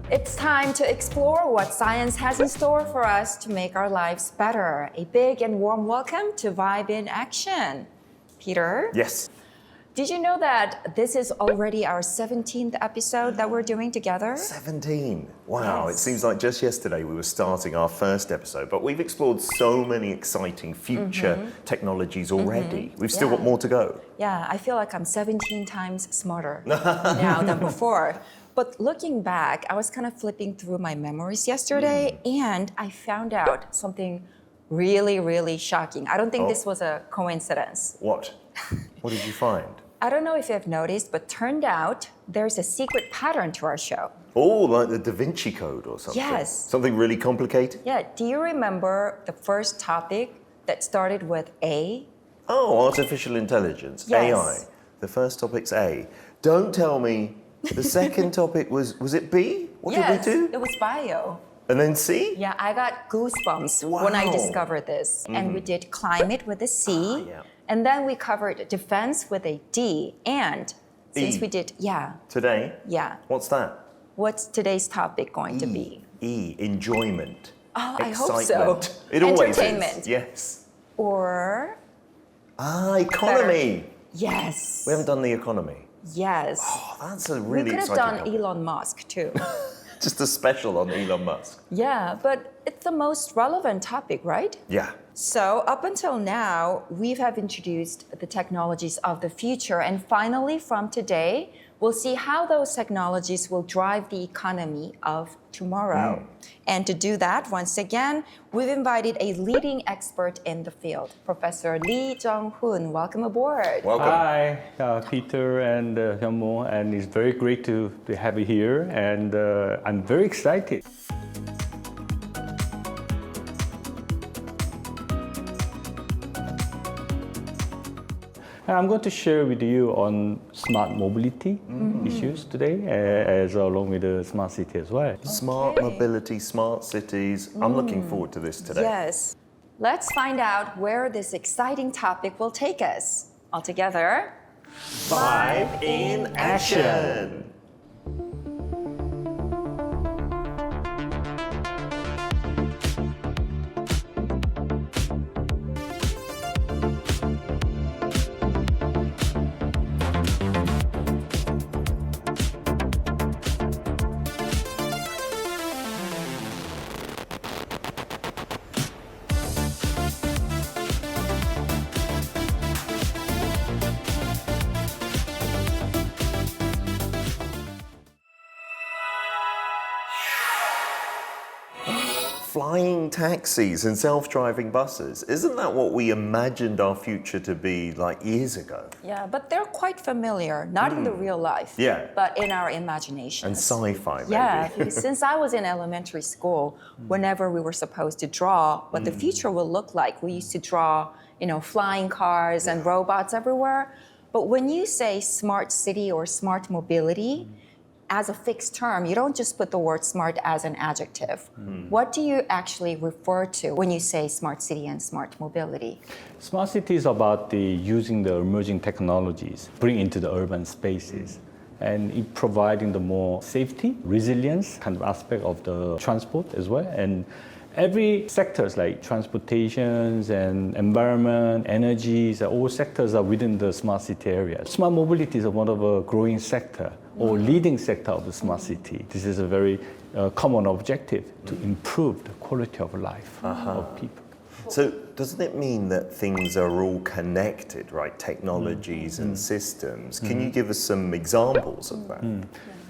It's time to explore what science has in store for us to make our lives better. A big and warm welcome to Vibe in Action. Peter? Yes. Did you know that this is already our 17th episode that we're doing together? 17. Wow, Yes. It seems like just yesterday we were starting our first episode, but we've explored so many exciting future technologies already. We've still got more to go. Yeah, I feel like I'm 17 times smarter now than before. But looking back, I was kind of flipping through my memories yesterday and I found out something really, really shocking. I don't think this was a coincidence. What? What did you find? I don't know if you've noticed, but turned out there's a secret pattern to our show. Oh, like the Da Vinci Code or something? Yes. Something really complicated? Yeah, do you remember the first topic that started with A? Oh, artificial intelligence, Yes. AI. The first topic's A. Don't tell me the second topic was it B? What did we do? It was bio. And then C? Yeah, I got goosebumps when I Wow. discovered this. And we did climate with a C. yeah. And then we covered defense with a D. And since E. we did, Today? What's that? what's today's topic going to be? E, enjoyment. Oh, I hope so. Excitement. It always Entertainment. is. Yes. Or, Economy. yes. We haven't done the economy. Yes. Oh, that's a We really could have exciting done topic. Elon Musk too. Just a special on Elon Musk. Yeah, but it's the most relevant topic, right? Yeah. So up until now, we have introduced the technologies of the future. And finally, from today, we'll see how those technologies will drive the economy of tomorrow. And to do that, once again, we've invited a leading expert in the field, Professor Lee Jung-hoon. Welcome aboard. Welcome. Hi, Peter and Hyunmo, and it's very great to have you here, and I'm very excited. I'm going to share with you on smart mobility issues today, as along with the smart city as well. Smart mobility, smart cities. I'm looking forward to this today. Yes. Let's find out where this exciting topic will take us. All together. Vibe in action. Flying taxis and self-driving buses. Isn't that what we imagined our future to be like years ago? Yeah, but they're quite familiar, not in the real life, Yeah. but in our imagination. And sci-fi, maybe. Yeah, because since I was in elementary school, whenever we were supposed to draw what the future will look like, we used to draw, flying cars and robots everywhere. But when you say smart city or smart mobility, as a fixed term, you don't just put the word smart as an adjective. What do you actually refer to when you say smart city and smart mobility? Smart city is about using the emerging technologies, bring into the urban spaces, and it providing the more safety, resilience kind of aspect of the transport as well. And every sectors like transportations and environment, energies, all sectors are within the smart city area. Smart mobility is one of a growing sector or leading sector of the smart city. This is a very common objective to improve the quality of life of people. So doesn't it mean that things are all connected, right? Technologies and systems. Can you give us some examples of that?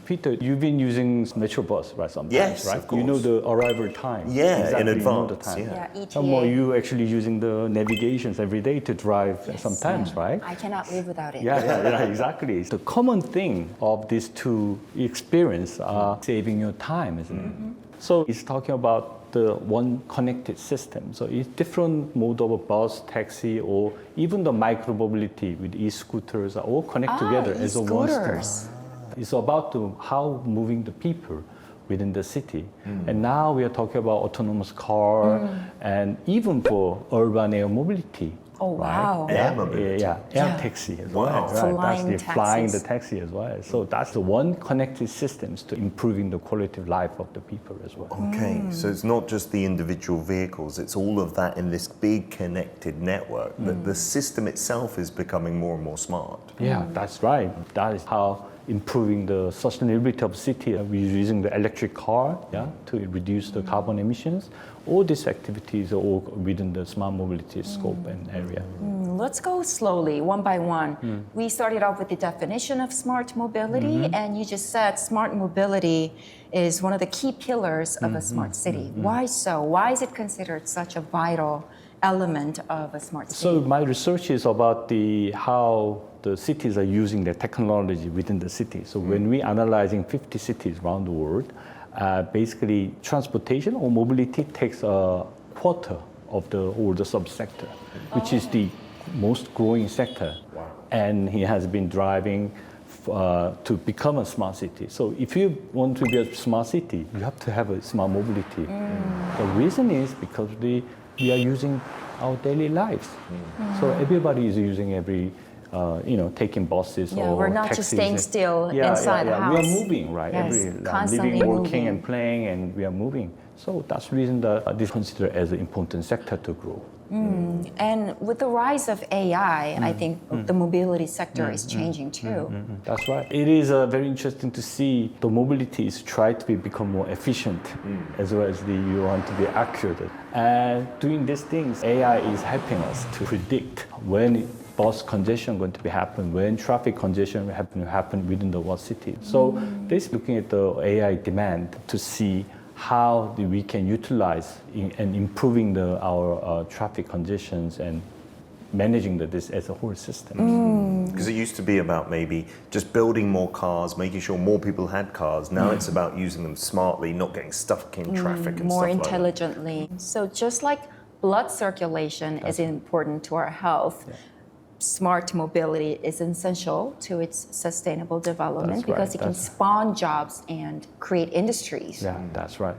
Peter, you've been using Metrobus, right? Sometimes, Yes, right? of You know course. the arrival time. Yeah, exactly, in you know advance. the time. Yeah. Yeah, ETA. Some more you actually using the navigations every day to drive sometimes, right? I cannot live without it. Yeah, exactly. The common thing of these two experience are saving your time, isn't it? So it's talking about the one connected system. So it's different mode of a bus, taxi, or even the micro-mobility with e-scooters are all connected together as a one e-scooters. system. It's about how moving the people within the city. And now we are talking about autonomous car and even for urban air mobility. Oh, wow. Air mobility. Yeah, air taxi as well. Wow. Right. Flying That's the flying the taxis. taxi as well. So that's the one connected systems to improving the quality of life of the people as well. Okay, so it's not just the individual vehicles, it's all of that in this big connected network. The system itself is becoming more and more smart. Yeah, that's right. That is how improving the sustainability of city. We're using the electric car, to reduce the carbon emissions. All these activities are all within the smart mobility scope and area. Let's go slowly, one by one. We started off with the definition of smart mobility, and you just said smart mobility is one of the key pillars of a smart city. Why so? Why is it considered such a vital element of a smart city? So my research is about how the cities are using the technology within the city. So when we analyzing 50 cities around the world, basically transportation or mobility takes a quarter of all the subsector, which is the most growing sector. Wow. And he has been driving to become a smart city. So if you want to be a smart city, you have to have a smart mobility. The reason is because we are using our daily lives. So everybody is using taking buses Yeah, or we're not just taxis. staying still inside the house. We are moving, right? Yes, constantly living, working, moving. and playing, and we are moving. So that's the reason that this is considered as an important sector to grow. And with the rise of AI, I think the mobility sector is changing too. That's right. It is very interesting to see the mobility is trying to become more efficient, as well as you want to be accurate. And doing these things, AI is helping us to predict when bus congestion going to be happen, when traffic congestion will happen within the one city. So this looking at the AI demand to see how we can utilize and improving our traffic conditions and managing this as a whole system. Because it used to be about maybe just building more cars, making sure more people had cars. Now it's about using them smartly, not getting stuck in traffic and More stuff like that. intelligently. So just like blood circulation is important to our health, smart mobility is essential to its sustainable development That's because right. it can spawn jobs and create industries. Yeah, that's right.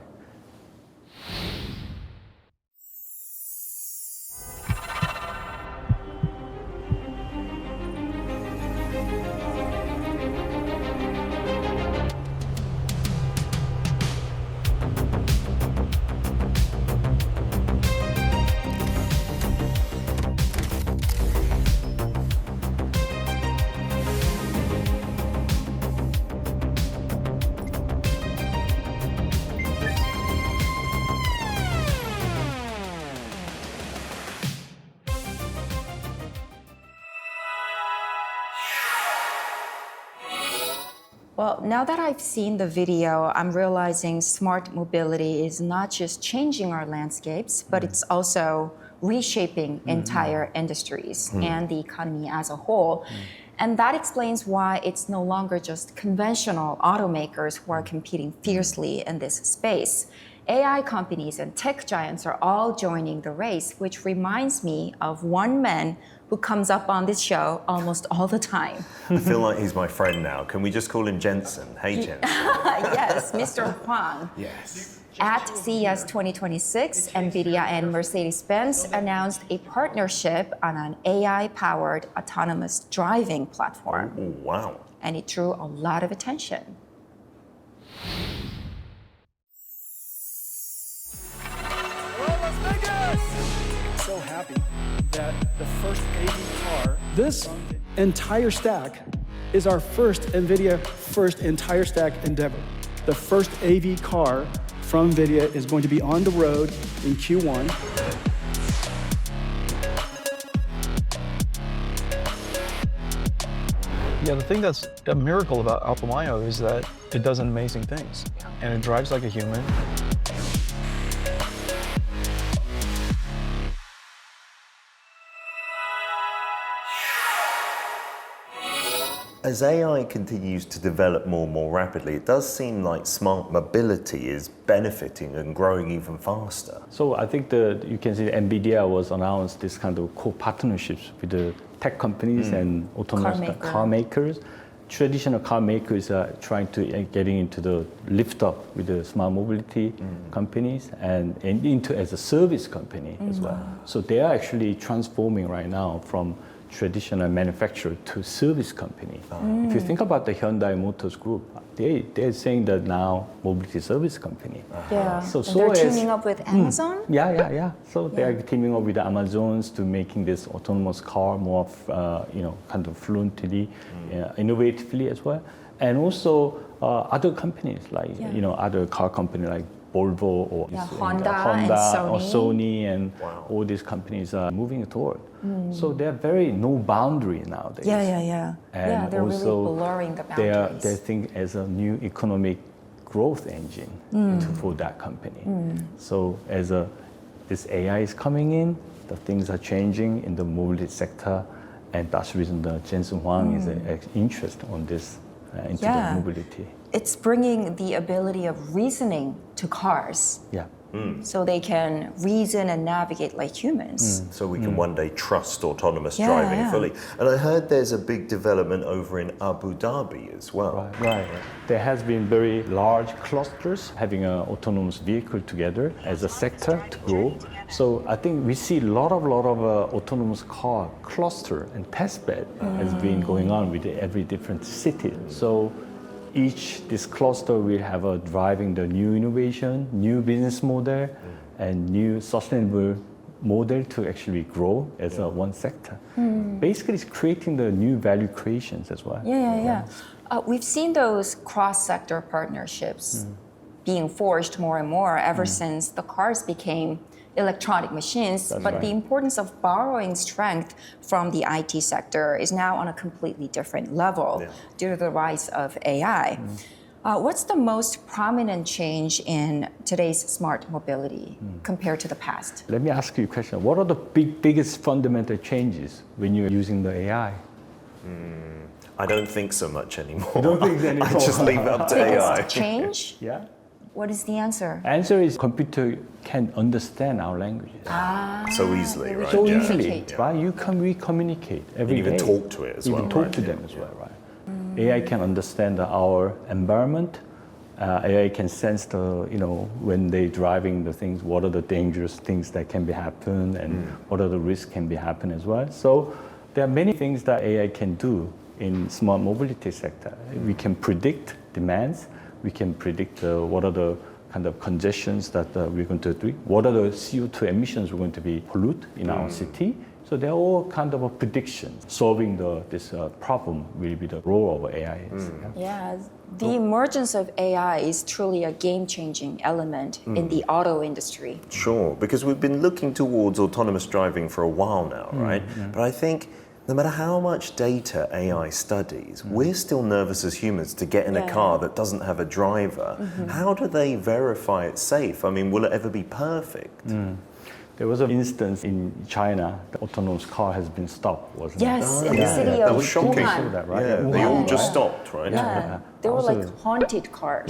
Well, now that I've seen the video, I'm realizing smart mobility is not just changing our landscapes, but it's also reshaping entire industries and the economy as a whole. And that explains why it's no longer just conventional automakers who are competing fiercely in this space. AI companies and tech giants are all joining the race, which reminds me of one man who comes up on this show almost all the time. I feel like he's my friend now. Can we just call him Jensen? Hey, Jensen. Yes, Mr. Huang. Yes. At CES 2026, Nvidia and Mercedes-Benz announced a partnership on an AI-powered autonomous driving platform, Oh, wow. and it drew a lot of attention. So happy that the first AV car, this entire stack is our first NVIDIA first entire stack endeavor. The first AV car from NVIDIA is going to be on the road in Q1. Yeah, the thing that's a miracle about Alpamayo is that it does amazing things, and it drives like a human. As AI continues to develop more and more rapidly, it does seem like smart mobility is benefiting and growing even faster. So I think you can see Nvidia was announced this kind of co-partnerships with the tech companies and autonomous car makers. traditional car makers are trying to getting into the lift up with the smart mobility companies and into as a service company as well. So they are actually transforming right now from traditional manufacturer to service company. If you think about the Hyundai Motors Group, they're saying that now mobility service company. Yeah. So And they're as- teaming up with Amazon? Yeah. So they are teaming up with the Amazons to making this autonomous car more, kind of fluently, innovatively as well, and also other companies like other car companies like Volvo or Honda and or Sony and Wow. all these companies are moving toward. So they're very no boundary nowadays. Yeah. And They're also really blurring the they boundaries. think as a new economic growth engine for that company. So as this AI is coming in, the things are changing in the mobility sector, and that's the reason the Jensen Huang is interest on this into the mobility. It's bringing the ability of reasoning to cars, Yeah. so they can reason and navigate like humans. So we can one day trust autonomous Yeah, driving yeah. fully. And I heard there's a big development over in Abu Dhabi as well. Right. There has been very large clusters having an autonomous vehicle together as a sector to grow. So I think we see a lot of autonomous car cluster and test bed has been going on with every different city. So this cluster will have driving the new innovation, new business model, and new sustainable model to actually grow as one sector. Basically, it's creating the new value creations as well. Yeah. We've seen those cross-sector partnerships being forged more and more ever since the cars became electronic machines. That's but right. the importance of borrowing strength from the IT sector is now on a completely different level due to the rise of AI. What's the most prominent change in today's smart mobility compared to the past? Let me ask you a question. What are the biggest fundamental changes when you're using the AI? I don't think so much anymore. You don't think anymore? I just leave it up to AI. Biggest change? Yeah. What is the answer? Answer is computer can understand our languages. So easily, right? So yeah. easily, Communicate. right? We communicate every And even day. talk to it as well, Even talk right? to them as well, right? AI can understand our environment. AI can sense when they're driving the things, what are the dangerous things that can be happen, and what are the risks can be happen as well. So there are many things that AI can do in smart mobility sector. We can predict demands. We can predict what are the kind of congestions that we're going to do. What are the CO2 emissions we're going to be pollute in our city. So they're all kind of a prediction. Solving this problem will be the role of AI. Yeah, the emergence of AI is truly a game-changing element in the auto industry. Sure, because we've been looking towards autonomous driving for a while now, right? But I think no matter how much data AI studies, we're still nervous as humans to get in a car that doesn't have a driver. How do they verify it's safe? I mean, will it ever be perfect? There was an instance in China, the autonomous car has been stopped, wasn't it? Yes, in the yeah, city yeah. That of was shocking. Wuhan. Saw that, right? Yeah, they all just stopped, right? Yeah, they were like haunted cars,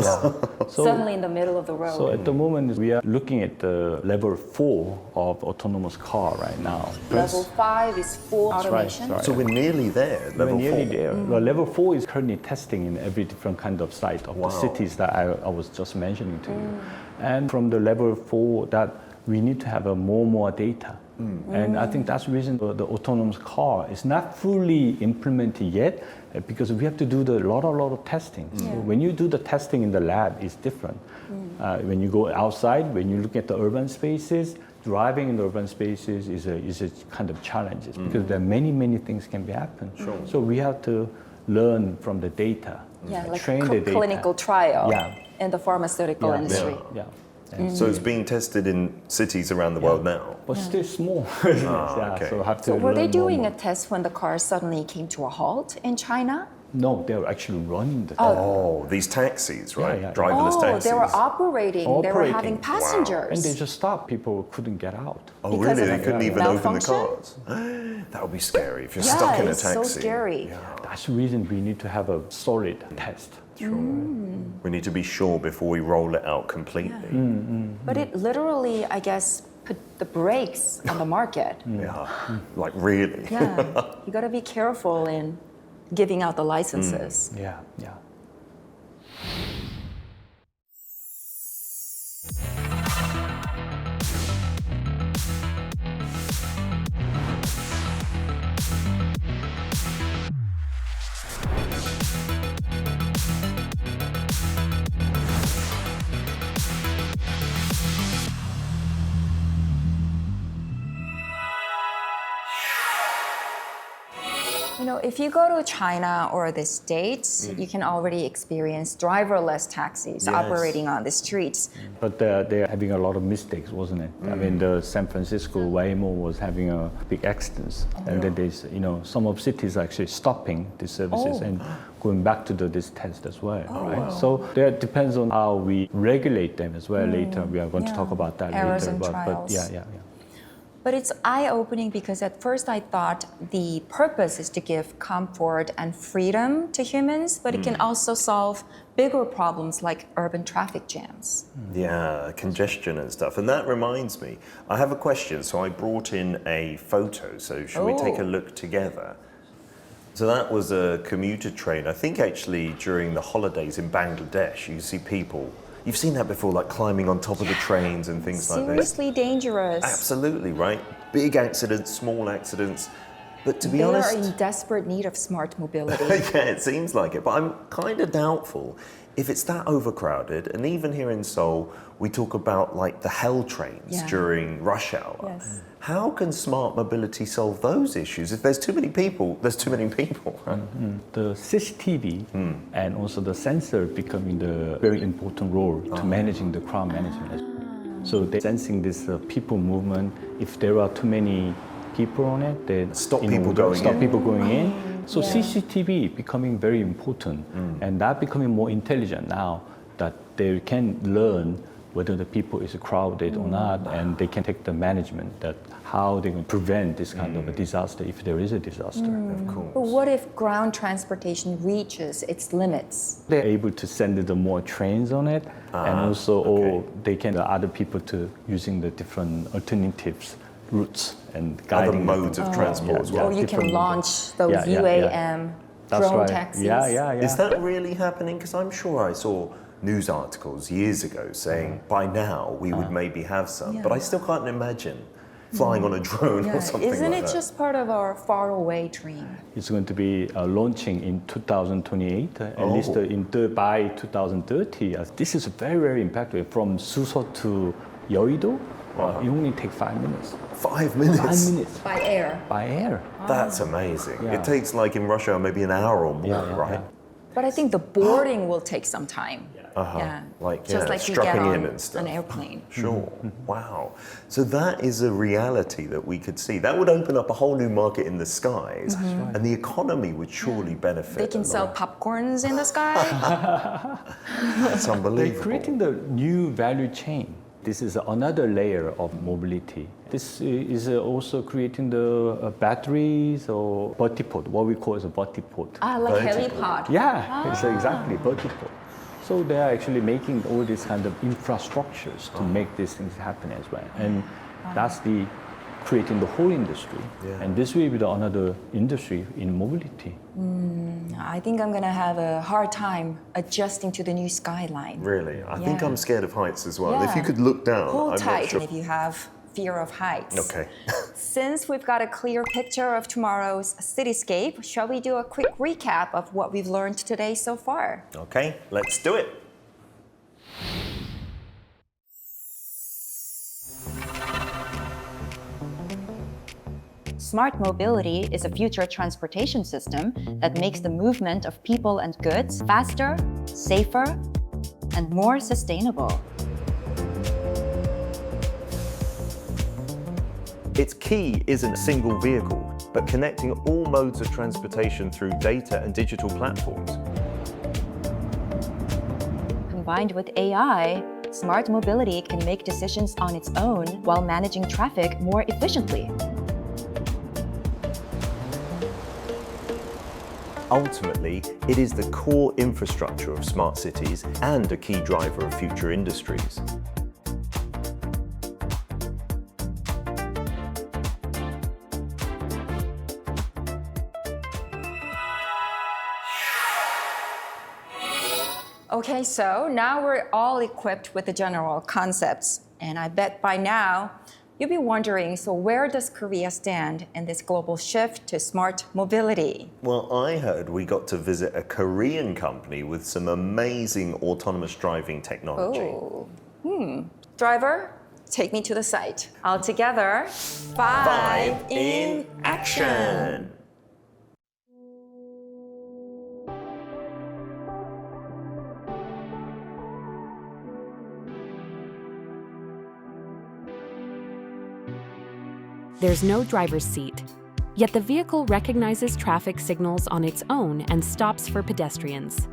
suddenly in the middle of the road. So at the moment, we are looking at the level 4 of autonomous car right now. Level 5 is full automation. right. So we're nearly there, We're level nearly 4. there. The level 4 is currently testing in every different kind of site of the cities that I was just mentioning to you. And from the level 4, that we need to have more data. And I think that's the reason the autonomous car is not fully implemented yet, because we have to do a lot of testing. So when you do the testing in the lab, it's different. When you go outside, when you look at the urban spaces, driving in the urban spaces is a kind of challenge because there are many things can be happen. So we have to learn from the data, Yeah, like train the data. clinical trial Yeah. in the pharmaceutical industry. Yeah. So it's being tested in cities around the world now. But still small. okay. So have to So were they learn more doing and a test when the car suddenly came to a halt in China? more. No, they were actually running the Oh, these taxis, right? yeah. Driverless Oh, taxis. they were operating. They were having Operating. Wow. passengers. And they just stopped. People couldn't get out. Oh, because really? of They couldn't the even open the malfunction? cars. That would be scary if you're Yeah, stuck in a it's taxi. so scary. Yeah. That's the reason we need to have a solid test. We need to be sure before we roll it out completely. But it literally, I guess, put the brakes on the market. Yeah. Like really. Yeah, you got to be careful in giving out the licenses. Yeah, yeah. You know, if you go to China or the States, you can already experience driverless taxis Yes. operating on the streets. But they're having a lot of mistakes, wasn't it? I mean, the San Francisco Waymo was having a big accidents, and then there's, some of cities are actually stopping these services and going back to this test as well, right? So that depends on how we regulate them as well. Later, we are going to talk about that Errors later. and But trials. yeah. But it's eye-opening because at first I thought the purpose is to give comfort and freedom to humans, but it can also solve bigger problems like urban traffic jams. Yeah, congestion and stuff. And that reminds me, I have a question. So I brought in a photo. So should we take a look together? So that was a commuter train. I think actually during the holidays in Bangladesh, you see people, you've seen that before, like climbing on top of the trains and things like this. Seriously dangerous. Absolutely, right? Big accidents, small accidents. But to be They honest, are in desperate need of smart mobility. yeah, it seems like it. But I'm kind of doubtful if it's that overcrowded. And even here in Seoul, we talk about like the hell trains during rush hour. Yes. How can smart mobility solve those issues? If there's too many people, there's too many people. Right? The CCTV and also the sensor becoming the very important role to managing the crowd management. So they're sensing this people movement. If there are too many people on it, then Stop in people order- going stop in. people going in. So CCTV becoming very important, and that becoming more intelligent now that they can learn whether the people is crowded or not, and they can take the management that how they can prevent this kind of a disaster if there is a disaster. Of course. But what if ground transportation reaches its limits? They're able to send the more trains on it, and also or they can other people to using the different alternatives routes and Other guiding modes of transport as well. Or you can different- launch those Yeah, yeah, UAM That's drone right. taxis. Yeah. Is that really happening? Because I'm sure I saw news articles years ago saying by now we would maybe have some, but I still can't imagine flying on a drone or something Isn't like it that. just part of our faraway dream? It's going to be launching in 2028, at least by 2030. This is very, very impactful. From Suso to Yeouido, it only takes 5 minutes. 5 minutes? 5 minutes By air. by air. That's amazing. Yeah. It takes like in Russia maybe an hour or more, Yeah, right? But I think the boarding will take some time. Yeah. Like, Just yeah, like you get strapping on in and stuff. an airplane. Sure. Wow. So that is a reality that we could see. That would open up a whole new market in the skies, and the economy would surely benefit. They can a sell lot. popcorns in the sky. That's They're unbelievable. creating the new value chain. This is another layer of mobility. This is also creating the batteries or vertiport, what we call as a vertiport. Like Vertical. helipod. Yeah, it's exactly vertical. So they are actually making all these kind of infrastructures to make these things happen as well. And that's the creating the whole industry. Yeah. And this will be the another industry in mobility. I think I'm gonna have a hard time adjusting to the new skyline. Really, I think Yeah. I'm scared of heights as well. If Yeah. you could look down, Hold I'm tight not sure. if you have fear of heights. Okay. Since we've got a clear picture of tomorrow's cityscape, shall we do a quick recap of what we've learned today so far? Okay, let's do it. Smart mobility is a future transportation system that makes the movement of people and goods faster, safer, and more sustainable. Its key isn't a single vehicle, but connecting all modes of transportation through data and digital platforms. Combined with AI, smart mobility can make decisions on its own while managing traffic more efficiently. Ultimately, it is the core infrastructure of smart cities and a key driver of future industries. Okay, so now we're all equipped with the general concepts. And I bet by now you'll be wondering, so where does Korea stand in this global shift to smart mobility? Well, I heard we got to visit a Korean company with some amazing autonomous driving technology. Driver, take me to the site. All together, 5 in action. There's no driver's seat. Yet the vehicle recognizes traffic signals on its own and stops for pedestrians.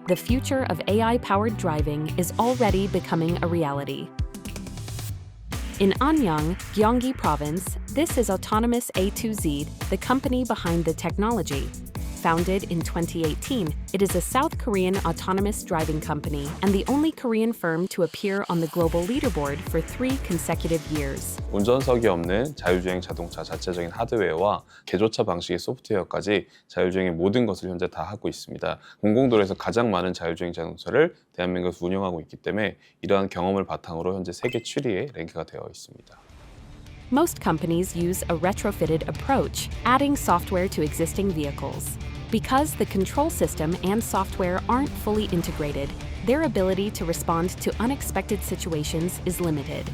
The future of AI-powered driving is already becoming a reality. In Anyang, Gyeonggi Province, this is Autonomous A2Z, the company behind the technology. Founded in 2018, it is a South Korean autonomous driving company and the only Korean firm to appear on the global leaderboard for 3 consecutive years. 운전석이 없는 자율주행 자동차 자체적인 하드웨어와 개조차 방식의 소프트웨어까지 자율주행의 모든 것을 현재 다 하고 있습니다. 공공도로에서 가장 많은 자율주행 자동차를 대한민국에서 운영하고 있기 때문에 이러한 경험을 바탕으로 현재 세계 7위에 랭크가 되어 있습니다. Most companies use a retrofitted approach, adding software to existing vehicles. Because the control system and software aren't fully integrated, their ability to respond to unexpected situations is limited.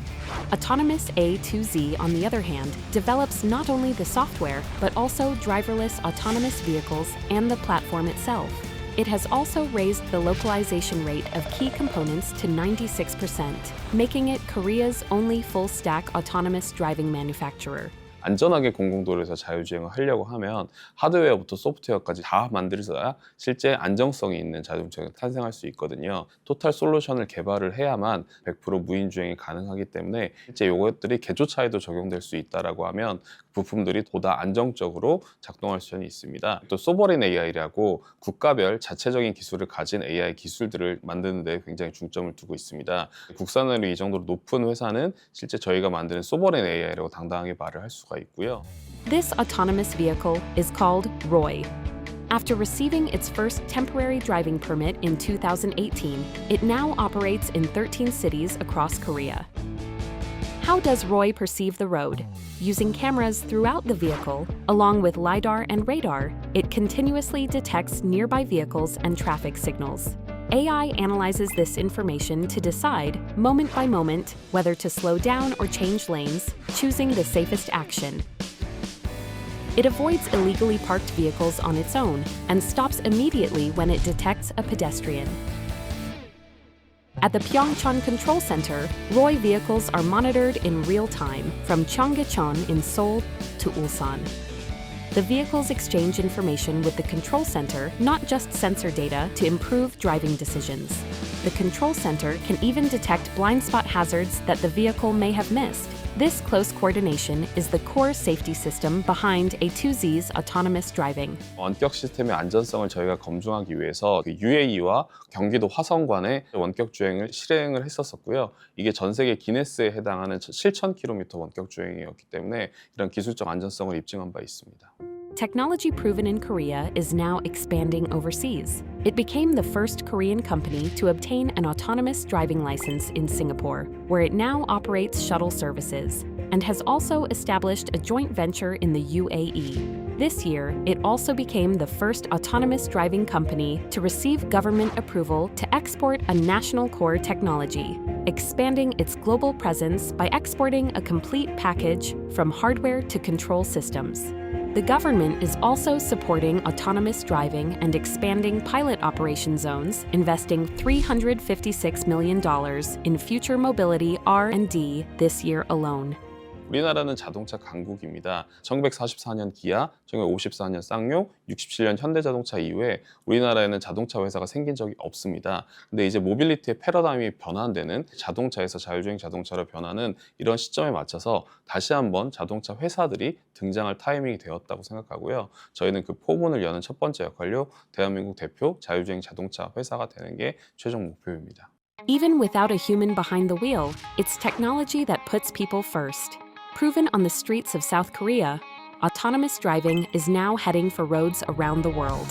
Autonomous A2Z, on the other hand, develops not only the software, but also driverless autonomous vehicles and the platform itself. It has also raised the localization rate of key components to 96%, making it Korea's only full-stack autonomous driving manufacturer. 안전하게 공공도로에서 자율주행을 하려고 하면 하드웨어부터 소프트웨어까지 다 만들어야 실제 안정성이 있는 자동차가 탄생할 수 있거든요. 토탈 솔루션을 개발을 해야만 100% 무인주행이 가능하기 때문에 실제 이것들이 개조차에도 적용될 수 있다고 하면 부품들이 보다 안정적으로 작동할 수는 있습니다. 또 소버린 AI라고 국가별 자체적인 기술을 가진 AI 기술들을 만드는 데 굉장히 중점을 두고 있습니다. 국산으로 이 정도로 높은 회사는 실제 저희가 만드는 소버린 AI라고 당당하게 말을 할 수가 있고요. This autonomous vehicle is called ROY. After receiving its first temporary driving permit in 2018, it now operates in 13 cities across Korea. How does ROY perceive the road? Using cameras throughout the vehicle, along with LiDAR and radar, it continuously detects nearby vehicles and traffic signals. AI analyzes this information to decide, moment by moment, whether to slow down or change lanes, choosing the safest action. It avoids illegally parked vehicles on its own and stops immediately when it detects a pedestrian. At the Pyeongchon Control Center, ROY vehicles are monitored in real time from Cheonggyecheon in Seoul to Ulsan. The vehicles exchange information with the control center, not just sensor data, to improve driving decisions. The control center can even detect blind spot hazards that the vehicle may have missed. This close coordination is the core safety system behind A2Z's autonomous driving. 원격 시스템의 안전성을 저희가 검증하기 위해서 UAE와 경기도 화성관에 원격 주행을 실행을 했었고요. 이게 전 세계 기네스에 해당하는 7,000km 원격 주행이었기 때문에 이런 기술적 안전성을 입증한 바 있습니다. Technology proven in Korea is now expanding overseas. It became the first Korean company to obtain an autonomous driving license in Singapore, where it now operates shuttle services, and has also established a joint venture in the UAE. This year, it also became the first autonomous driving company to receive government approval to export a national core technology, expanding its global presence by exporting a complete package from hardware to control systems. The government is also supporting autonomous driving and expanding pilot operation zones, investing $356 million in future mobility R&D this year alone. 우리나라는 자동차 강국입니다. 1944년 기아, 1954년 쌍용, 67년 현대자동차 이후에 우리나라에는 자동차 회사가 생긴 적이 없습니다. 근데 이제 모빌리티의 패러다임이 변환되는 자동차에서 자율주행 자동차로 변하는 이런 시점에 맞춰서 다시 한번 자동차 회사들이 등장할 타이밍이 되었다고 생각하고요. 저희는 그 포문을 여는 첫 번째 역할로 대한민국 대표 자율주행 자동차 회사가 되는 게 최종 목표입니다. Even without a human behind the wheel, it's technology that puts people first. Proven on the streets of South Korea, autonomous driving is now heading for roads around the world.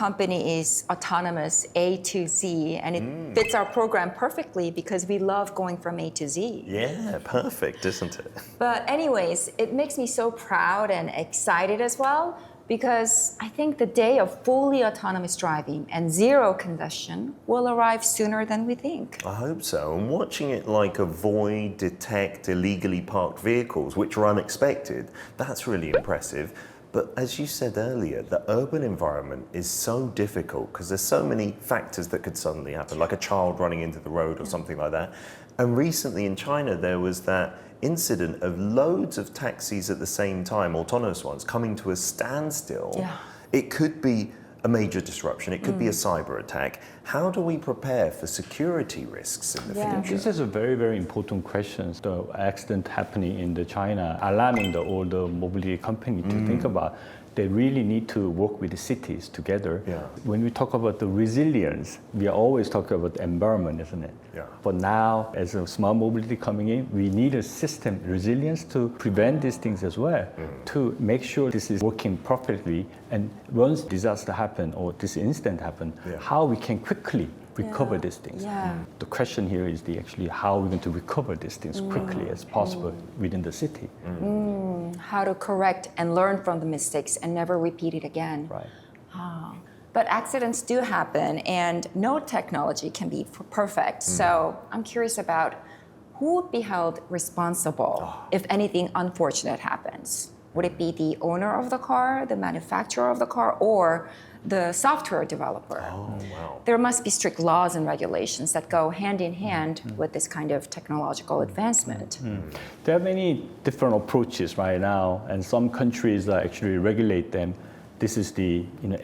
company is Autonomous A2Z, and it fits our program perfectly because we love going from A to Z. Yeah, perfect, isn't it? But anyways, it makes me so proud and excited as well because I think the day of fully autonomous driving and zero congestion will arrive sooner than we think. I hope so. And watching it like avoid, detect illegally parked vehicles, which are unexpected, that's really impressive. But as you said earlier, the urban environment is so difficult because there's so many factors that could suddenly happen, like a child running into the road or something like that. And recently in China, there was that incident of loads of taxis at the same time, autonomous ones, coming to a standstill. Yeah. It could be a major disruption. It could be a cyber attack. How do we prepare for security risks in the future? This is a very, very important question. The accident happening in China, alarming all the mobility company to think about. They really need to work with the cities together. Yeah. When we talk about the resilience, we are always talking about the environment, isn't it? Yeah. But now, as a smart mobility coming in, we need a system resilience to prevent these things as well, to make sure this is working perfectly. And once disaster happen or this incident happen, how we can quickly recover these things. Yeah. The question here is actually how we're going to recover these things quickly as possible within the city. How to correct and learn from the mistakes and never repeat it again. Right. But accidents do happen, and no technology can be perfect. So I'm curious about who would be held responsible if anything unfortunate happens. Would it be the owner of the car, the manufacturer of the car, or the software developer? Oh, wow. There must be strict laws and regulations that go hand in hand with this kind of technological advancement. There are many different approaches right now, and some countries actually regulate them. This is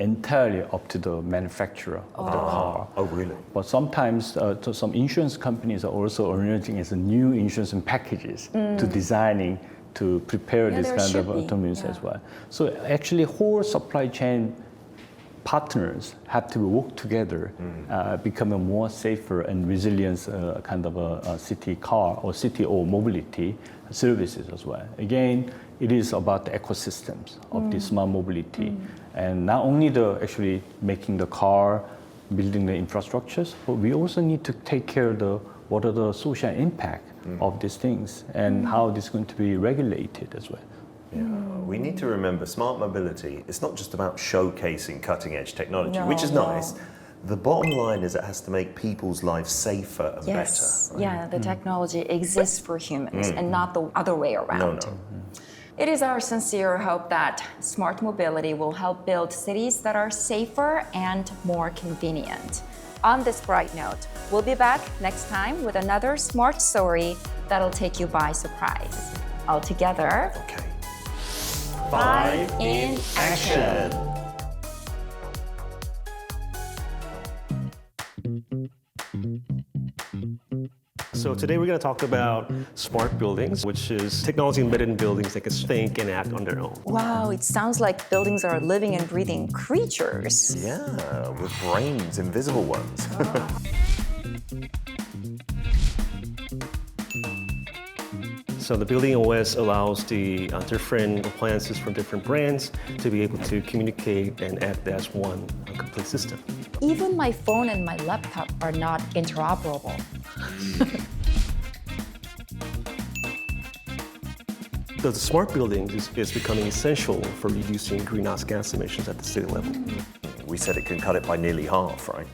entirely up to the manufacturer of the car. Oh, really? But sometimes some insurance companies are also emerging as new insurance packages to designing to prepare this there kind of should be. autonomous as well. So actually, whole supply chain partners have to work together, become a more safer and resilient kind of a city car or city or mobility services as well. Again, it is about the ecosystems of the smart mobility, and not only actually making the car, building the infrastructures, but we also need to take care of what are the social impact of these things and how this is going to be regulated as well. Yeah. We need to remember smart mobility, it's not just about showcasing cutting edge technology, which is nice. The bottom line is it has to make people's lives safer and Yes, better. Right? yeah, the technology exists for humans and not the other way around. No. It is our sincere hope that smart mobility will help build cities that are safer and more convenient. On this bright note, we'll be back next time with another smart story that'll take you by surprise. All together, Okay. 5 in action. So today we're going to talk about smart buildings, which is technology embedded in buildings that can think and act on their own. Wow, it sounds like buildings are living and breathing creatures. Yeah, with brains, invisible ones. So the building OS allows the different appliances from different brands to be able to communicate and act as one complete system. Even my phone and my laptop are not interoperable. The smart buildings is becoming essential for reducing greenhouse gas emissions at the city level. We said it can cut it by nearly half, right?